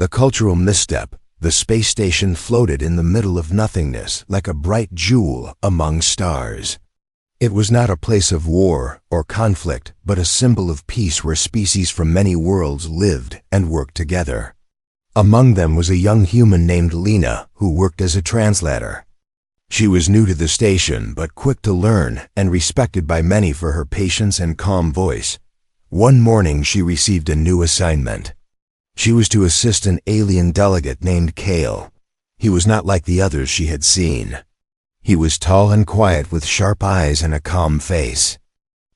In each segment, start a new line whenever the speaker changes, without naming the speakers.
The cultural misstep, the space station floated in the middle of nothingness like a bright jewel among stars. It was not a place of war or conflict, but a symbol of peace where species from many worlds lived and worked together. Among them was a young human named Lena who worked as a translator. She was new to the station but quick to learn and respected by many for her patience and calm voice. One morning she received a new assignment. She was to assist an alien delegate named Kale. He was not like the others she had seen. He was tall and quiet with sharp eyes and a calm face.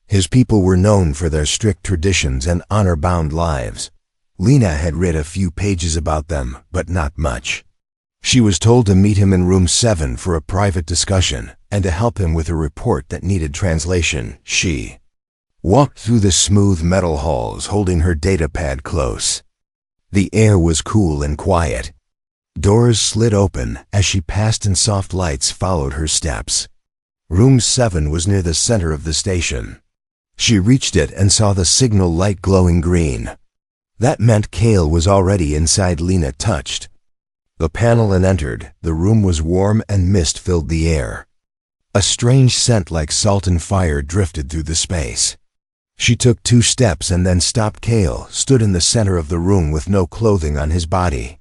His people were known for their strict traditions and honor-bound lives. Lena had read a few pages about them, but not much. She was told to meet him in room 7 for a private discussion and to help him with a report that needed translation. She walked through the smooth metal halls holding her datapad close. The air was cool and quiet. Doors slid open as she passed and soft lights followed her steps. Room 7 was near the center of the station. She reached it and saw the signal light glowing green. That meant Kale was already inside. Lena touched the panel and entered. The room was warm and mist filled the air. A strange scent like salt and fire drifted through the space. She took 2 steps and then stopped. Kale stood in the center of the room with no clothing on his body.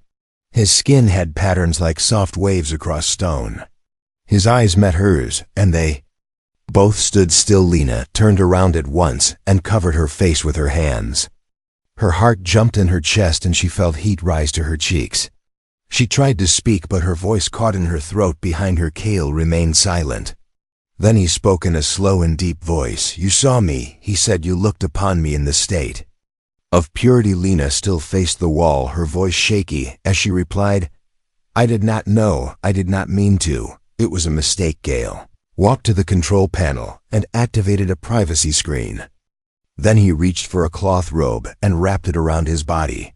His skin had patterns like soft waves across stone. His eyes met hers, and they both stood still. Lena turned around at once and covered her face with her hands. Her heart jumped in her chest and she felt heat rise to her cheeks. She tried to speak, but her voice caught in her throat behind her. Kale remained silent. Then he spoke in a slow and deep voice. "You saw me," he said. "You looked upon me in the state of purity." Lena still faced the wall, her voice shaky, as she replied, "I did not know. I did not mean to. It was a mistake." Kale walked to the control panel and activated a privacy screen. Then he reached for a cloth robe and wrapped it around his body.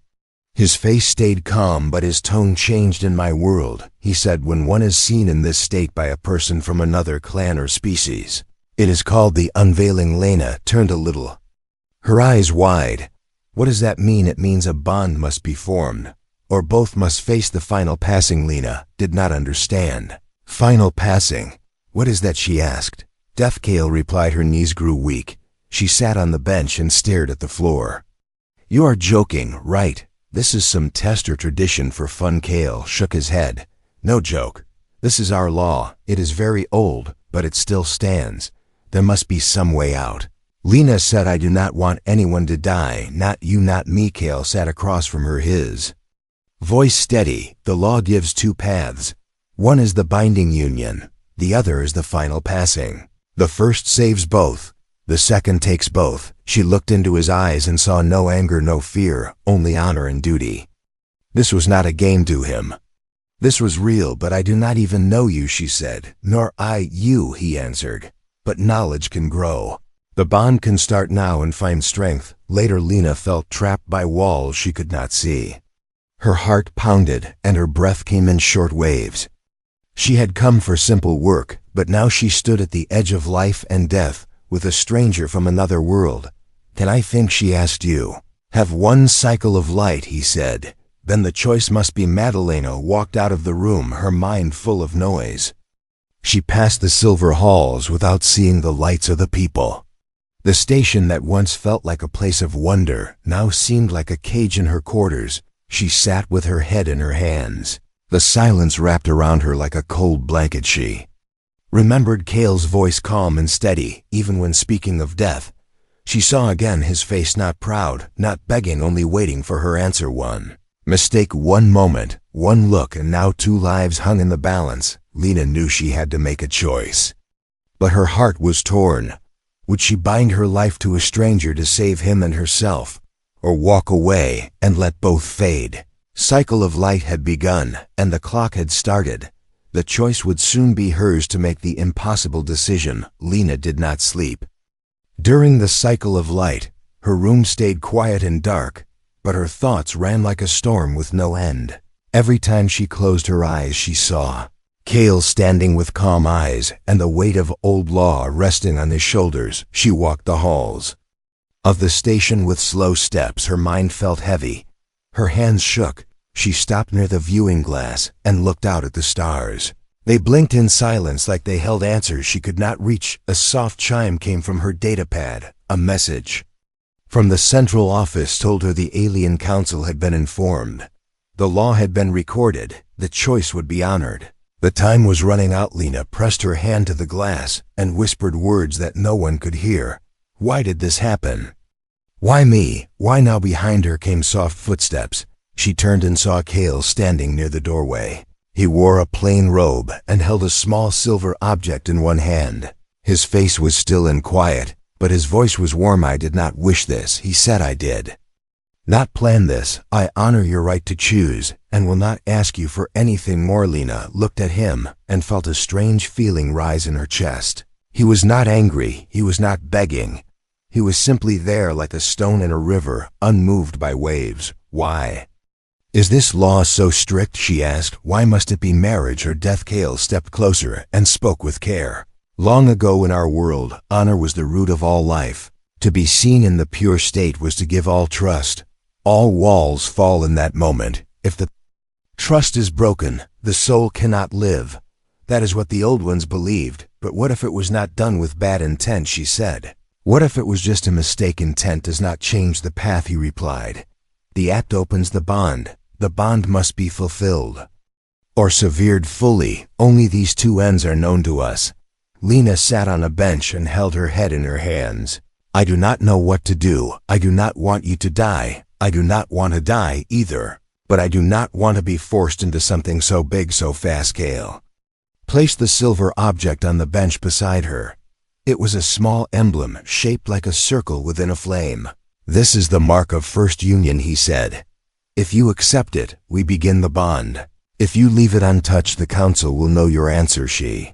His face stayed calm, but his tone changed. "In my world," he said, "when one is seen in this state by a person from another clan or species, it is called the unveiling." Lena turned a little, her eyes wide. "What does that mean?" "It means a bond must be formed, or both must face the final passing." Lena did not understand. "Final passing? What is that?" she asked. "Death," Kale replied. Her knees grew weak. She sat on the bench and stared at the floor. "You are joking, right? This is some test or tradition for fun." Kale shook his head. "No joke. This is our law. It is very old, but it still stands. There must be some way out." Lena said, "I do not want anyone to die. Not you, not me." Kale sat across from her, his voice steady. "The law gives 2 paths. One is the binding union. The other is the final passing. The first saves both. The second takes both." She looked into his eyes and saw no anger, no fear, only honor and duty. This was not a game to him. This was real. "But I do not even know you," she said. "Nor I you," he answered. "But knowledge can grow. The bond can start now and find strength later." Lena felt trapped by walls she could not see. Her heart pounded and her breath came in short waves. She had come for simple work, but now she stood at the edge of life and death with a stranger from another world. "Can I think," she asked, "you have one cycle of light?" he said. "Then the choice must be." Madalena walked out of the room, her mind full of noise. She passed the silver halls without seeing the lights of the people. The station that once felt like a place of wonder now seemed like a cage in her quarters. She sat with her head in her hands. The silence wrapped around her like a cold blanket. She remembered Kale's voice, calm and steady, even when speaking of death. She saw again his face, not proud, not begging, only waiting for her answer. One mistake, one moment, one look, and now 2 lives hung in the balance. Lena knew she had to make a choice. But her heart was torn. Would she bind her life to a stranger to save him and herself, or walk away and let both fade? Cycle of light had begun, and the clock had started. The choice would soon be hers to make the impossible decision. Lena did not sleep. During the cycle of light, her room stayed quiet and dark, but her thoughts ran like a storm with no end. Every time she closed her eyes, she saw Kale standing with calm eyes and the weight of old law resting on his shoulders. She walked the halls of the station with slow steps. Her mind felt heavy. Her hands shook. She stopped near the viewing glass and looked out at the stars. They blinked in silence like they held answers she could not reach. A soft chime came from her datapad, a message from the central office told her the alien council had been informed. The law had been recorded, the choice would be honored. The time was running out. Lena pressed her hand to the glass and whispered words that no one could hear. Why did this happen? Why me? Why now? Behind her came soft footsteps. She turned and saw Cale standing near the doorway. He wore a plain robe and held a small silver object in one hand. His face was still and quiet, but his voice was warm. I did not wish this, he said. I did not plan this. I honor your right to choose and will not ask you for anything more. Lena looked at him and felt a strange feeling rise in her chest. He was not angry. He was not begging. He was simply there like a stone in a river, unmoved by waves. Why is this law so strict? She asked. Why must it be marriage or death? Cale stepped closer and spoke with care. Long ago in our world, honor was the root of all life. To be seen in the pure state was to give all trust. All walls fall in that moment. If the trust is broken, the soul cannot live. That is what the old ones believed. But what if it was not done with bad intent? She said. What if it was just a mistake? Intent does not change the path, he replied. The act opens the bond. The bond must be fulfilled or severed fully. Only these two ends are known to us. Lena sat on a bench and held her head in her hands. I do not know what to do. I do not want you to die. I do not want to die either. But I do not want to be forced into something so big so fast. Cale placed the silver object on the bench beside her. It was a small emblem shaped like a circle within a flame. This is the mark of first union, he said. If you accept it, we begin the bond. If you leave it untouched, the council will know your answer. She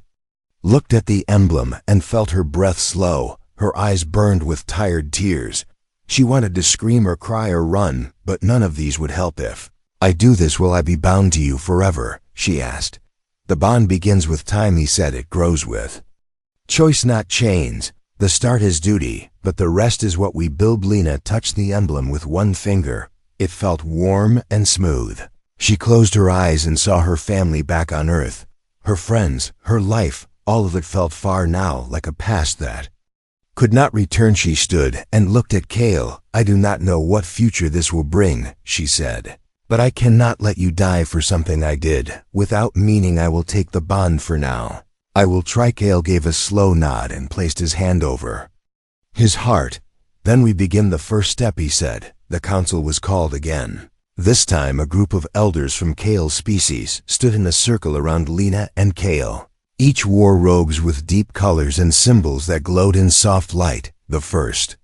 looked at the emblem and felt her breath slow. Her eyes burned with tired tears. She wanted to scream or cry or run, but none of these would help. If I do this, will I be bound to you forever? She asked. The bond begins with time, he said. It grows with choice, not chains. The start is duty, but the rest is what we build. Lena touched the emblem with one finger. It felt warm and smooth. She closed her eyes and saw her family back on Earth. Her friends, her life, all of it felt far now, like a past that could not return. She stood and looked at Cale. I do not know what future this will bring, she said. But I cannot let you die for something I did. Without meaning, I will take the bond for now. I will try. Cale gave a slow nod and placed his hand over his heart. Then we begin the first step, he said. The council was called again. This time a group of elders from Cale's species stood in a circle around Lena and Cale. Each wore robes with deep colors and symbols that glowed in soft light. The first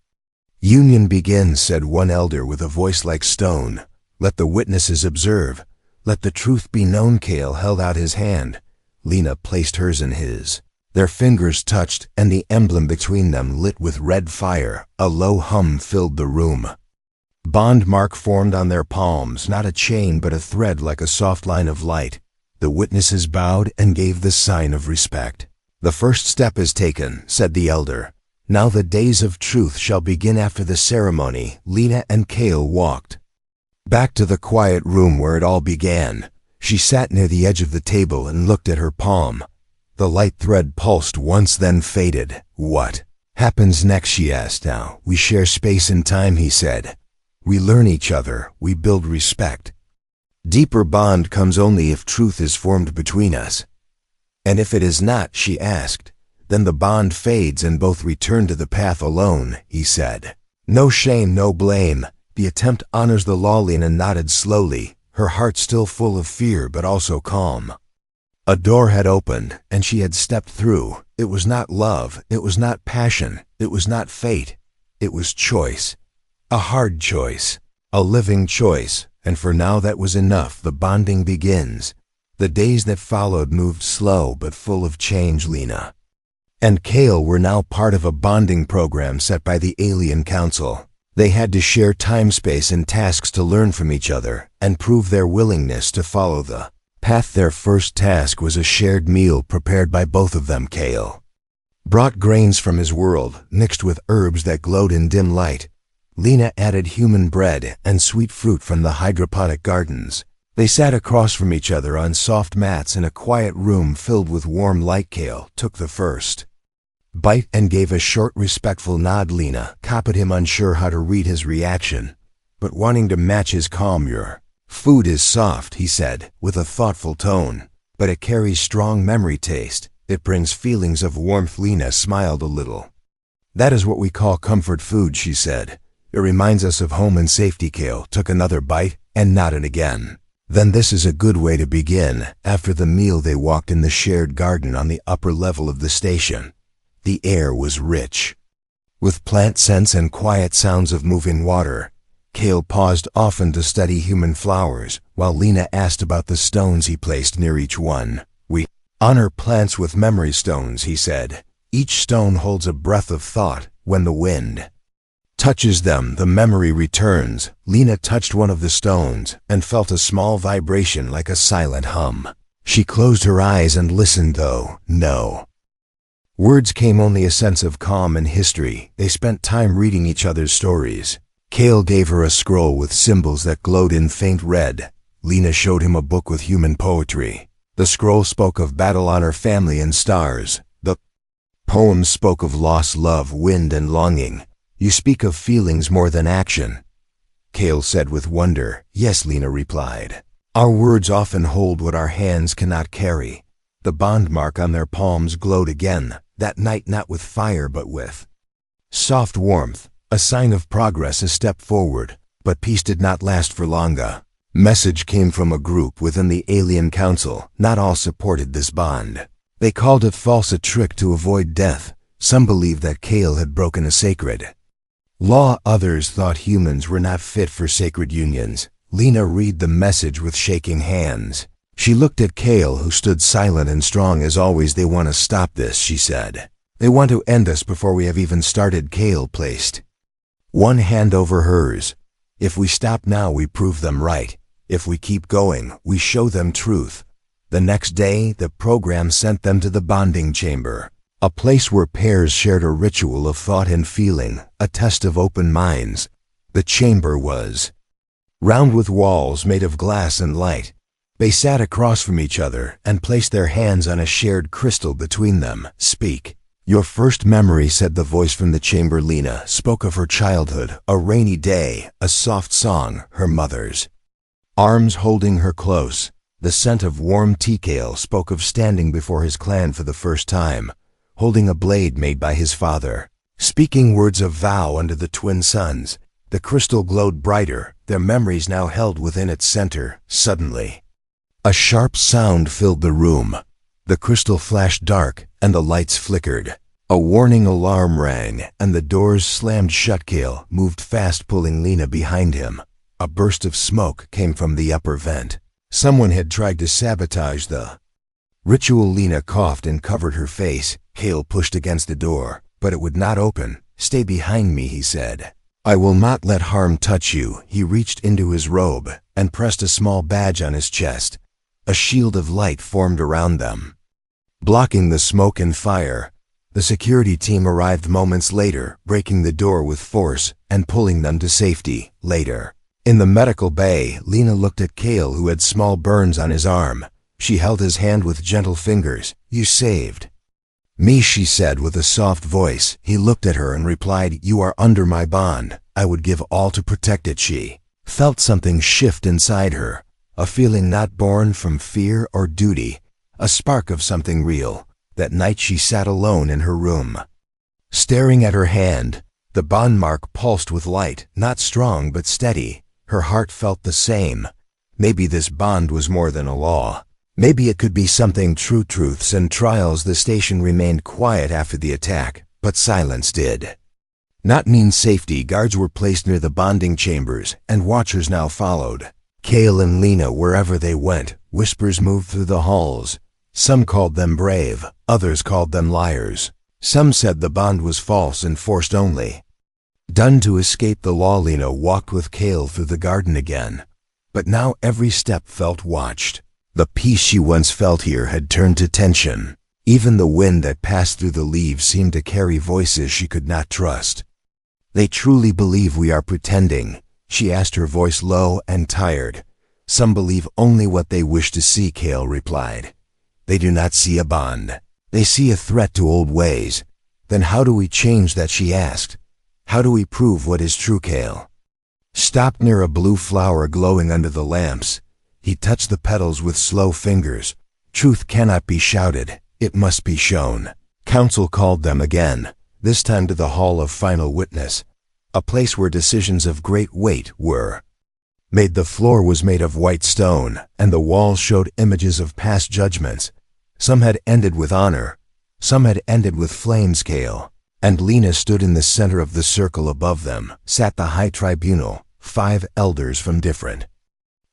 union begins, said one elder with a voice like stone. Let the witnesses observe. Let the truth be known. Cale held out his hand. Lena placed hers in his. Their fingers touched, and the emblem between them lit with red fire. A low hum filled the room. Bond mark formed on their palms, not a chain but a thread like a soft line of light. The witnesses bowed and gave the sign of respect. The first step is taken, said the elder. Now the days of truth shall begin. After the ceremony, Lena and Cale walked back to the quiet room where it all began. She sat near the edge of the table and looked at her palm. The light thread pulsed once, then faded. What happens next? She asked. Now we share space and time, he said. We learn each other. We build respect. Deeper bond comes only if truth is formed between us. And if it is not, she asked, then the bond fades and both return to the path alone, he said. No shame, no blame. The attempt honors the law. Lena nodded slowly, her heart still full of fear but also calm. A door had opened, and she had stepped through. It was not love, it was not passion, it was not fate. It was choice. A hard choice. A living choice. And for now that was enough. The bonding begins. The days that followed moved slow but full of change. Lena and Cale were now part of a bonding program set by the Alien Council. They had to share time, space, and tasks to learn from each other and prove their willingness to follow the path. Their first task was a shared meal prepared by both of them. Cale brought grains from his world, mixed with herbs that glowed in dim light. Lena added human bread and sweet fruit from the hydroponic gardens. They sat across from each other on soft mats in a quiet room filled with warm light. Kale took the first bite and gave a short, respectful nod. Lena copied him, unsure how to read his reaction, but wanting to match his calm. "Your food is soft," he said, with a thoughtful tone, "but it carries strong memory taste. It brings feelings of warmth." Lena smiled a little. "That is what we call comfort food," she said. "It reminds us of home and safety." Kale took another bite and nodded again. "Then this is a good way to begin." After the meal they walked in the shared garden on the upper level of the station. The air was rich with plant scents and quiet sounds of moving water. Kale paused often to study human flowers, while Lena asked about the stones he placed near each one. "We honor plants with memory stones," he said. "Each stone holds a breath of thought. When the wind touches them, the memory returns." Lena touched one of the stones and felt a small vibration like a silent hum. She closed her eyes and listened, though no words came, only a sense of calm and history. They spent time reading each other's stories. Kale gave her a scroll with symbols that glowed in faint red. Lena showed him a book with human poetry. The scroll spoke of battle, honor, family, and stars. The poems spoke of loss, love, wind, and longing. "You speak of feelings more than action," Kale said with wonder. "Yes," Lena replied. "Our words often hold what our hands cannot carry." The bond mark on their palms glowed again, that night, not with fire but with soft warmth, a sign of progress, a step forward. But peace did not last for long. A message came from a group within the Alien Council. Not all supported this bond. They called it false, a trick to avoid death. Some believed that Kale had broken a sacred law. Others thought humans were not fit for sacred unions. Lena read the message with shaking hands. She looked at Kale, who stood silent and strong as always. "They want to stop this," she said. "They want to end us before we have even started." Kale placed one hand over hers. "If we stop now, we prove them right. If we keep going, we show them truth." The next day, the program sent them to the bonding chamber, a place where pairs shared a ritual of thought and feeling, a test of open minds. The chamber was round with walls made of glass and light. They sat across from each other and placed their hands on a shared crystal between them. "Speak your first memory," said the voice from the chamber. Lena spoke of her childhood, a rainy day, a soft song, her mother's arms holding her close, the scent of warm tea. Kale spoke of standing before his clan for the first time, holding a blade made by his father, speaking words of vow under the twin suns. The crystal glowed brighter, their memories now held within its center. Suddenly, a sharp sound filled the room. The crystal flashed dark, and the lights flickered. A warning alarm rang, and the doors slammed shut. Kale moved fast, pulling Lena behind him. A burst of smoke came from the upper vent. Someone had tried to sabotage the ritual. Lena coughed and covered her face. Kale pushed against the door, but it would not open. "Stay behind me," he said. "I will not let harm touch you." He reached into his robe and pressed a small badge on his chest. A shield of light formed around them, blocking the smoke and fire. The security team arrived moments later, breaking the door with force and pulling them to safety. Later, in the medical bay, Lena looked at Kale, who had small burns on his arm. She held his hand with gentle fingers. "You saved me," she said with a soft voice. He looked at her and replied, "You are under my bond. I would give all to protect it." She felt something shift inside her, a feeling not born from fear or duty, a spark of something real. That night she sat alone in her room, staring at her hand. The bond mark pulsed with light, not strong but steady. Her heart felt the same. Maybe this bond was more than a law. Maybe it could be something true. Truths and trials. The station remained quiet after the attack, but silence did not mean safety. Guards were placed near the bonding chambers, and watchers now followed Kale and Lena wherever they went. Whispers moved through the halls. Some called them brave, others called them liars. Some said the bond was false and forced only, done to escape the law. Lena walked with Kale through the garden again, but now every step felt watched. The peace she once felt here had turned to tension. Even the wind that passed through the leaves seemed to carry voices she could not trust. "They truly believe we are pretending?" she asked, her voice low and tired. Some believe only what they wish to see, Kale replied. They do not see a bond. They see a threat to old ways. Then how do we change that, she asked. How do we prove what is true, Kale? Stopped near a blue flower glowing under the lamps. He touched the petals with slow fingers. Truth cannot be shouted, it must be shown. Council called them again, this time to the Hall of Final Witness, a place where decisions of great weight were made. The floor was made of white stone, and the walls showed images of past judgments. Some had ended with honor, some had ended with flames, Kale. And Lena stood in the center of the circle. Above them sat the High Tribunal, 5 elders from different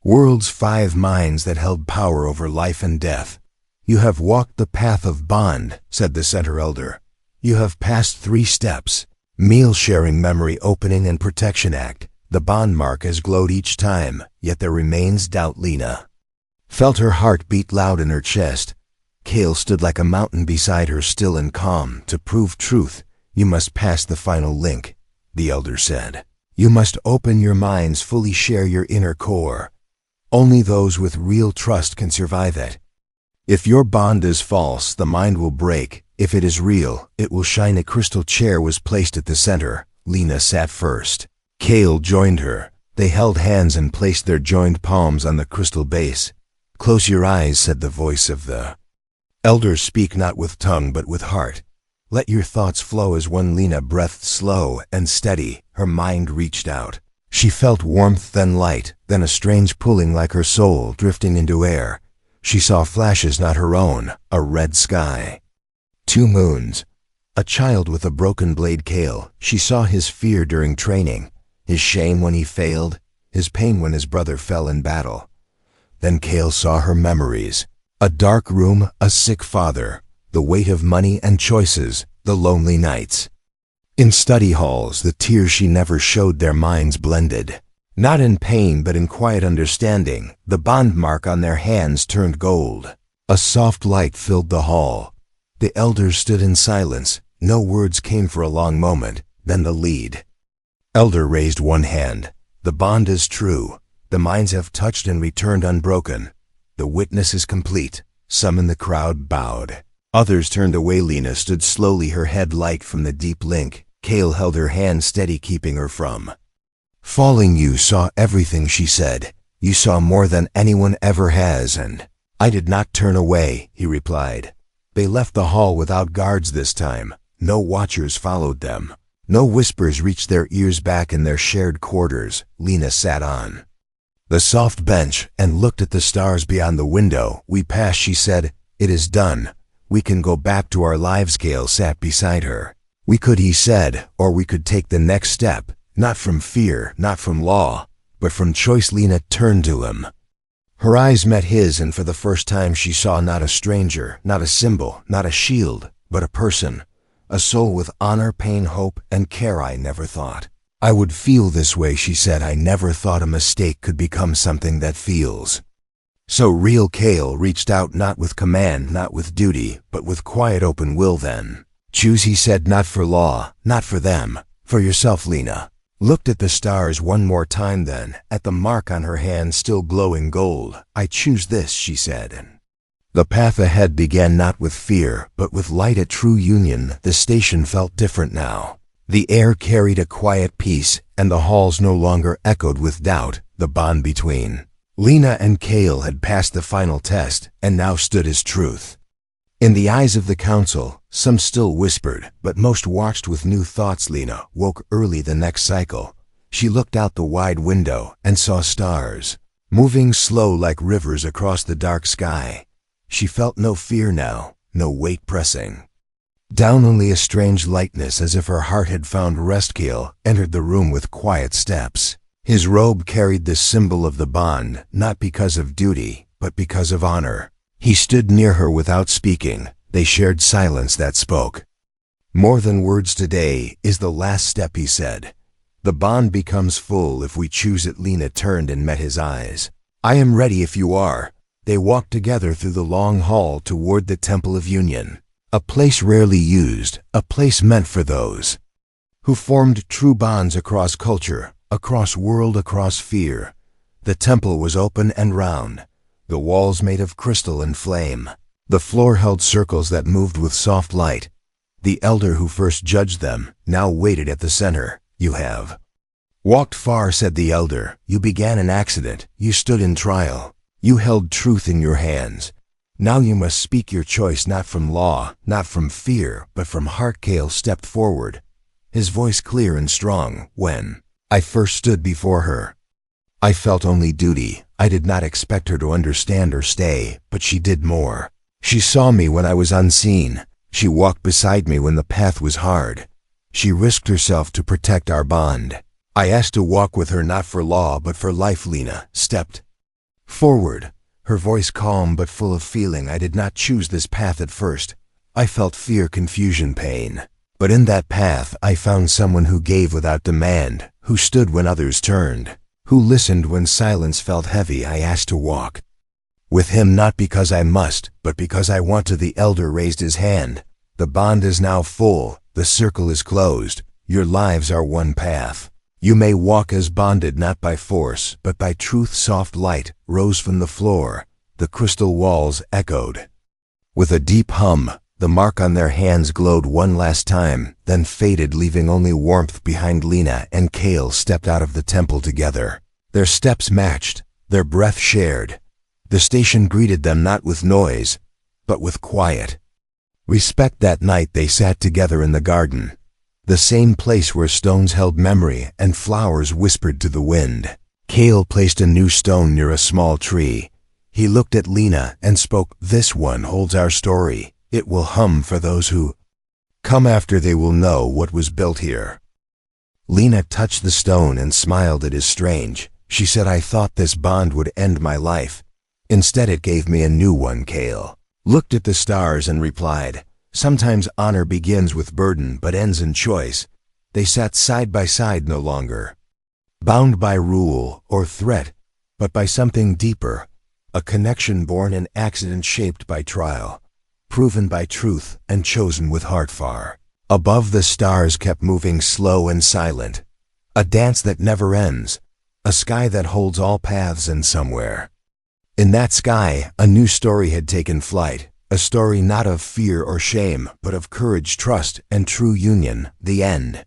worlds, 5 minds that held power over life and death. You have walked the path of bond, said the center elder. You have passed 3 steps: meal sharing, memory opening, and protection act. The bond mark has glowed each time, yet there remains doubt. Lena felt her heart beat loud in her chest. Kale stood like a mountain beside her, still and calm. To prove truth, you must pass the final link, the elder said. You must open your minds, fully share your inner core. Only those with real trust can survive it. If your bond is false, the mind will break. If it is real, it will shine. A crystal chair was placed at the center. Lena sat first. Kale joined her. They held hands and placed their joined palms on the crystal base. Close your eyes, said the voice of the elders. Speak not with tongue but with heart. Let your thoughts flow as one. Lena breathed slow and steady. Her mind reached out. She felt warmth, then light, then a strange pulling, like her soul drifting into air. She saw flashes not her own, a red sky, 2 moons, a child with a broken blade. Kale, she saw his fear during training, his shame when he failed, his pain when his brother fell in battle. Then Kale saw her memories, a dark room, a sick father, the weight of money and choices, the lonely nights in study halls, the tears she never showed. Their minds blended, not in pain but in quiet understanding. The bond mark on their hands turned gold. A soft light filled the hall. The elders stood in silence. No words came for a long moment. Then the lead elder raised one hand. The bond is true. The minds have touched and returned unbroken. The witness is complete. Some in the crowd bowed. Others turned away. Lena stood slowly, her head light from the deep link. Kale held her hand steady, keeping her from falling. You saw everything, she said. You saw more than anyone ever has, and I did not turn away, he replied. They left the hall without guards this time. No watchers followed them. No whispers reached their ears. Back in their shared quarters, Lena sat on the soft bench and looked at the stars beyond the window. We passed, she said. It is done. We can go back to our lives. Kale sat beside her. We could, he said, or we could take the next step, not from fear, not from law, but from choice. Lena turned to him. Her eyes met his, and for the first time she saw not a stranger, not a symbol, not a shield, but a person, a soul with honor, pain, hope, and care. I never thought I would feel this way, she said. I never thought a mistake could become something that feels so real. Kale reached out, not with command, not with duty, but with quiet open will. Then choose, he said, not for law, not for them, for yourself. Lena looked at the stars one more time, then at the mark on her hand, still glowing gold. I choose this, she said, and the path ahead began, not with fear, but with light. A true union. The station felt different now. The air carried a quiet peace, and the halls no longer echoed with doubt. The bond between Lena and Kale had passed the final test, and now stood as truth. In the eyes of the council, some still whispered, but most watched with new thoughts. Lena woke early the next cycle. She looked out the wide window and saw stars, moving slow like rivers across the dark sky. She felt no fear now, no weight pressing down, only a strange lightness, as if her heart had found rest. Kale entered the room with quiet steps. His robe carried the symbol of the bond, not because of duty, but because of honor. He stood near her without speaking. They shared silence that spoke more than words. Today is the last step, he said. The bond becomes full if we choose it. Lena turned and met his eyes. I am ready if you are. They walked together through the long hall toward the Temple of Union, a place rarely used, a place meant for those who formed true bonds across culture, across world, across fear. The temple was open and round, the walls made of crystal and flame. The floor held circles that moved with soft light. The elder who first judged them now waited at the center. "You have walked far," said the elder. "You began an accident. You stood in trial. You held truth in your hands. Now you must speak your choice, not from law, not from fear, but from heart." Kale stepped forward, his voice clear and strong. "When I first stood before her, I felt only duty. I did not expect her to understand or stay, but she did more. She saw me when I was unseen. She walked beside me when the path was hard. She risked herself to protect our bond. I asked to walk with her not for law but for life." Lena stepped forward, her voice calm but full of feeling. "I did not choose this path at first. I felt fear, confusion, pain. But in that path I found someone who gave without demand, who stood when others turned, who listened when silence felt heavy. I asked to walk with him not because I must, but because I want to." The elder raised his hand. "The bond is now full. The circle is closed. Your lives are one path. You may walk as bonded, not by force, but by truth." Soft light rose from the floor. The crystal walls echoed with a deep hum. The mark on their hands glowed one last time, then faded, leaving only warmth behind. Lena and Kale stepped out of the temple together. Their steps matched, their breath shared. The station greeted them not with noise, but with quiet respect. That night they sat together in the garden, the same place where stones held memory and flowers whispered to the wind. Kale placed a new stone near a small tree. He looked at Lena and spoke, "This one holds our story. It will hum for those who come after. They will know what was built here." Lena touched the stone and smiled. "It is strange," she said. "I thought this bond would end my life. Instead it gave me a new one." Kale looked at the stars and replied, "Sometimes honor begins with burden but ends in choice." They sat side by side, no longer bound by rule or threat, but by something deeper, a connection born in accident, shaped by trial, proven by truth, and chosen with heart. Far above, the stars kept moving, slow and silent, a dance that never ends, a sky that holds all paths, and somewhere in that sky a new story had taken flight, a story not of fear or shame, but of courage, trust, and true union. The end.